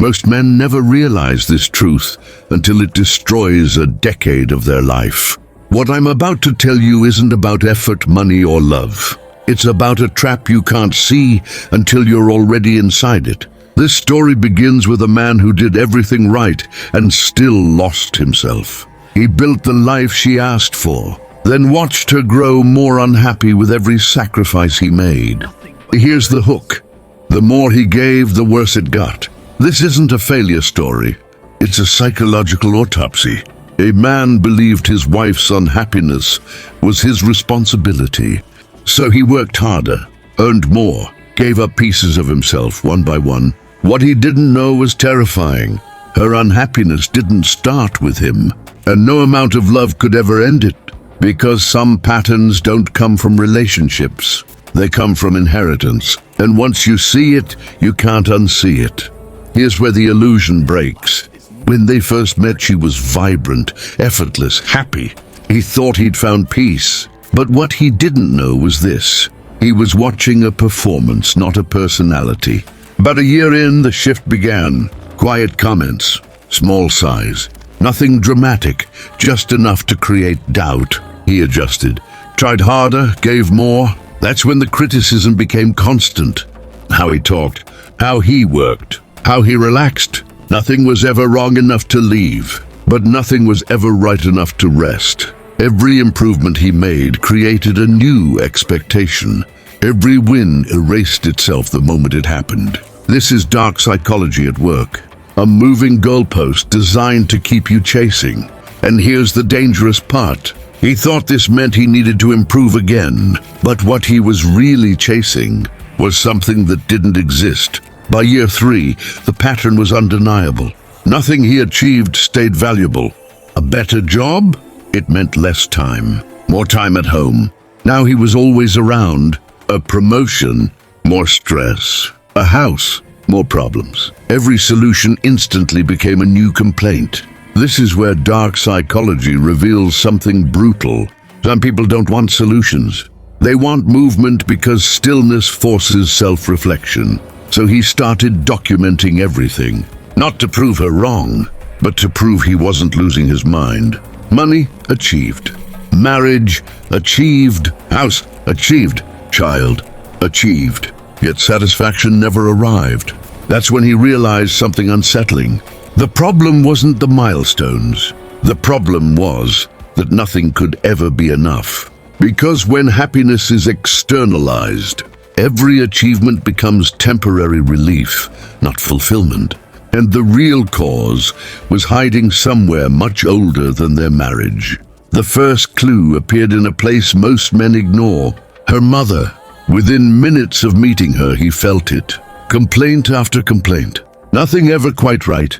Most men never realize this truth until it destroys a decade of their life. What I'm about to tell you isn't about effort, money, or love. It's about a trap you can't see until you're already inside it. This story begins with a man who did everything right and still lost himself. He built the life she asked for, then watched her grow more unhappy with every sacrifice he made. Here's the hook. The more he gave, the worse it got. This isn't a failure story. It's a psychological autopsy. A man believed his wife's unhappiness was his responsibility. So he worked harder, earned more, gave up pieces of himself one by one. What he didn't know was terrifying. Her unhappiness didn't start with him, and no amount of love could ever end it, because some patterns don't come from relationships. They come from inheritance, and once you see it, you can't unsee it. Here's where the illusion breaks. When they first met, she was vibrant, effortless, happy. He thought he'd found peace, but what he didn't know was this. He was watching a performance, not a personality. About a year in, the shift began. Quiet comments, small sighs, nothing dramatic, just enough to create doubt. He adjusted, tried harder, gave more. That's when the criticism became constant. How he talked, how he worked, how he relaxed. Nothing was ever wrong enough to leave, but nothing was ever right enough to rest. Every improvement he made created a new expectation. Every win erased itself the moment it happened. This is dark psychology at work. A moving goalpost designed to keep you chasing. And here's the dangerous part. He thought this meant he needed to improve again, but what he was really chasing was something that didn't exist. By year 3, the pattern was undeniable. Nothing he achieved stayed valuable. A better job? It meant less time. More time at home. Now he was always around. A promotion? More stress. A house? More problems. Every solution instantly became a new complaint. This is where dark psychology reveals something brutal. Some people don't want solutions. They want movement because stillness forces self-reflection. So he started documenting everything. Not to prove her wrong, but to prove he wasn't losing his mind. Money? Achieved. Marriage? Achieved. House? Achieved. Child? Achieved. Yet satisfaction never arrived. That's when he realized something unsettling. The problem wasn't the milestones. The problem was that nothing could ever be enough. Because when happiness is externalized, every achievement becomes temporary relief, not fulfillment. And the real cause was hiding somewhere much older than their marriage. The first clue appeared in a place most men ignore. Her mother. Within minutes of meeting her, he felt it. Complaint after complaint. Nothing ever quite right.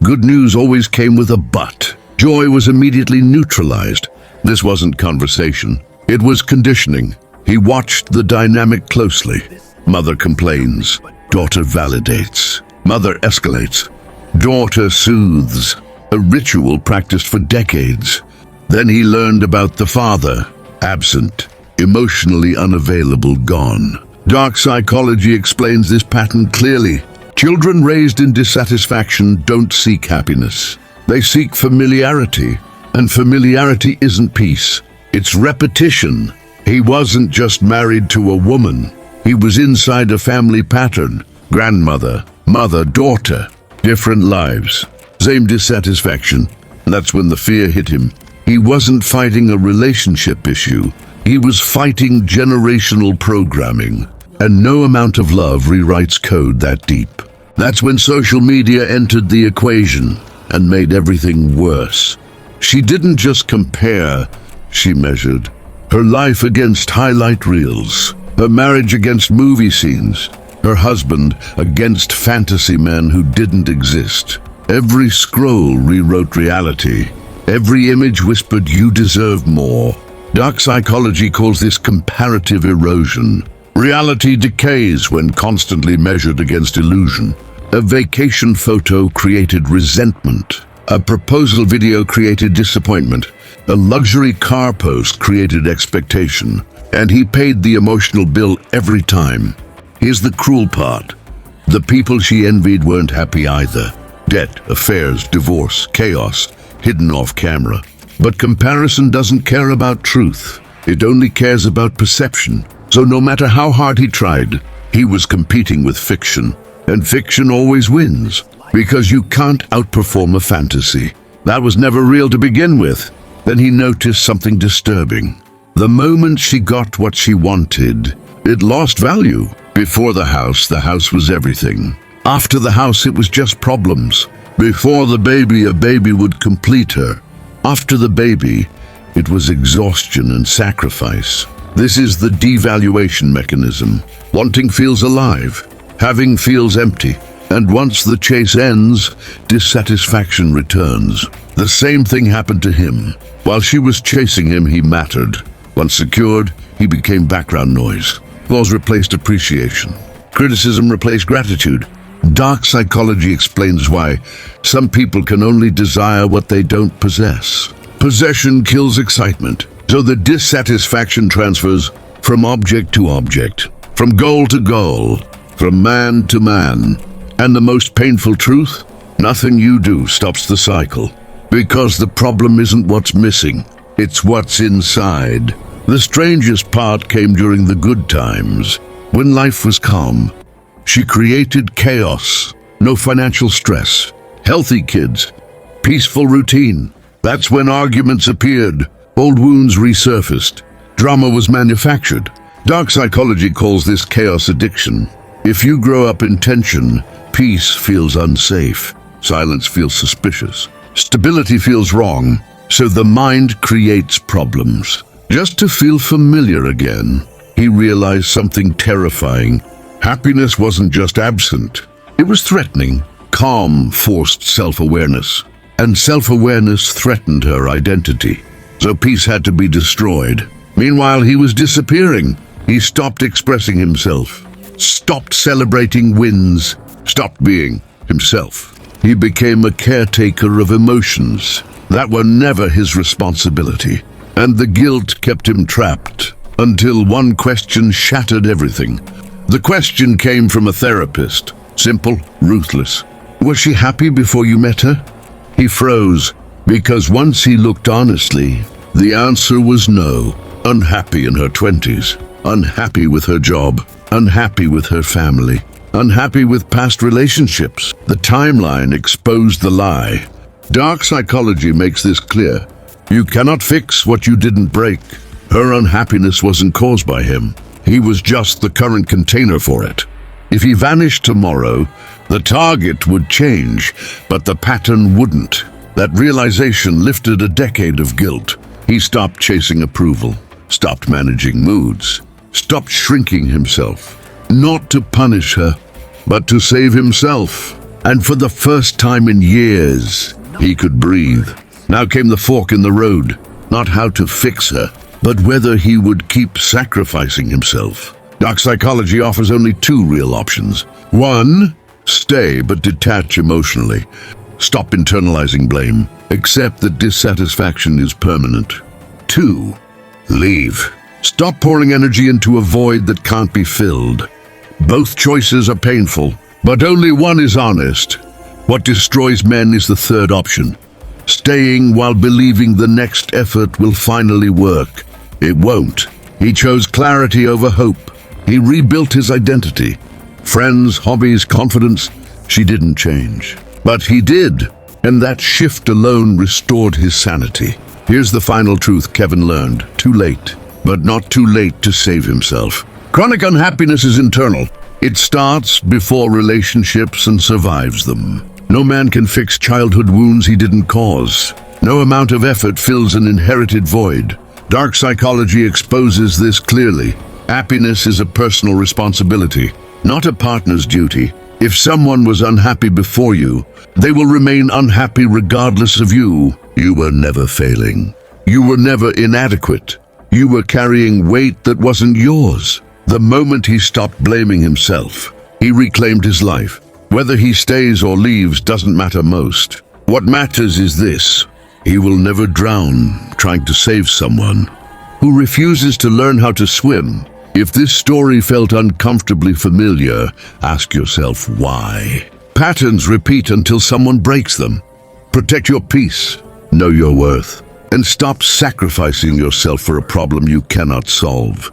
Good news always came with a but. Joy was immediately neutralized. This wasn't conversation. It was conditioning. He watched the dynamic closely. Mother complains. Daughter validates. Mother escalates. Daughter soothes. A ritual practiced for decades. Then he learned about the father. Absent. Emotionally unavailable, gone. Dark psychology explains this pattern clearly. Children raised in dissatisfaction don't seek happiness. They seek familiarity, and familiarity isn't peace. It's repetition. He wasn't just married to a woman. He was inside a family pattern. Grandmother, mother, daughter. Different lives. Same dissatisfaction. That's when the fear hit him. He wasn't fighting a relationship issue. He was fighting generational programming. And no amount of love rewrites code that deep. That's when social media entered the equation and made everything worse. She didn't just compare, she measured. Her life against highlight reels, her marriage against movie scenes, her husband against fantasy men who didn't exist. Every scroll rewrote reality. Every image whispered, you deserve more. Dark psychology calls this comparative erosion. Reality decays when constantly measured against illusion. A vacation photo created resentment. A proposal video created disappointment. A luxury car post created expectation. And he paid the emotional bill every time. Here's the cruel part. The people she envied weren't happy either. Debt, affairs, divorce, chaos, hidden off camera. But comparison doesn't care about truth. It only cares about perception. So no matter how hard he tried, he was competing with fiction. And fiction always wins, because you can't outperform a fantasy. That was never real to begin with. Then he noticed something disturbing. The moment she got what she wanted, it lost value. Before the house was everything. After the house, it was just problems. Before the baby, a baby would complete her. After the baby, it was exhaustion and sacrifice. This is the devaluation mechanism. Wanting feels alive, having feels empty, and once the chase ends, dissatisfaction returns. The same thing happened to him. While she was chasing him, he mattered. Once secured, he became background noise. Applause replaced appreciation. Criticism replaced gratitude. Dark psychology explains why some people can only desire what they don't possess. Possession kills excitement. So the dissatisfaction transfers from object to object, from goal to goal, from man to man. And the most painful truth? Nothing you do stops the cycle. Because the problem isn't what's missing, it's what's inside. The strangest part came during the good times, when life was calm. She created chaos, no financial stress, healthy kids, peaceful routine. That's when arguments appeared, old wounds resurfaced, drama was manufactured. Dark psychology calls this chaos addiction. If you grow up in tension, peace feels unsafe, silence feels suspicious, stability feels wrong, so the mind creates problems. Just to feel familiar again, he realized something terrifying. Happiness wasn't just absent, it was threatening. Calm forced self-awareness, and self-awareness threatened her identity. So peace had to be destroyed. Meanwhile, he was disappearing. He stopped expressing himself, stopped celebrating wins, stopped being himself. He became a caretaker of emotions that were never his responsibility. And the guilt kept him trapped, until one question shattered everything. The question came from a therapist, simple, ruthless. Was she happy before you met her? He froze, because once he looked honestly, the answer was no. Unhappy in her 20s, unhappy with her job, unhappy with her family, unhappy with past relationships. The timeline exposed the lie. Dark psychology makes this clear. You cannot fix what you didn't break. Her unhappiness wasn't caused by him. He was just the current container for it. If he vanished tomorrow, the target would change, but the pattern wouldn't. That realization lifted a decade of guilt. He stopped chasing approval, stopped managing moods, stopped shrinking himself. Not to punish her, but to save himself. And for the first time in years, he could breathe. Now came the fork in the road, not how to fix her, but whether he would keep sacrificing himself. Dark psychology offers only two real options. One, stay but detach emotionally. Stop internalizing blame. Accept that dissatisfaction is permanent. Two, leave. Stop pouring energy into a void that can't be filled. Both choices are painful, but only one is honest. What destroys men is the third option. Staying while believing the next effort will finally work. It won't. He chose clarity over hope. He rebuilt his identity. Friends, hobbies, confidence. She didn't change. But he did, and that shift alone restored his sanity. Here's the final truth Kevin learned. Too late, but not too late to save himself. Chronic unhappiness is internal. It starts before relationships and survives them. No man can fix childhood wounds he didn't cause. No amount of effort fills an inherited void. Dark psychology exposes this clearly. Happiness is a personal responsibility, not a partner's duty. If someone was unhappy before you, they will remain unhappy regardless of you. You were never failing. You were never inadequate. You were carrying weight that wasn't yours. The moment he stopped blaming himself, he reclaimed his life. Whether he stays or leaves doesn't matter most. What matters is this: he will never drown trying to save someone who refuses to learn how to swim. If this story felt uncomfortably familiar, ask yourself why. Patterns repeat until someone breaks them. Protect your peace, know your worth, and stop sacrificing yourself for a problem you cannot solve.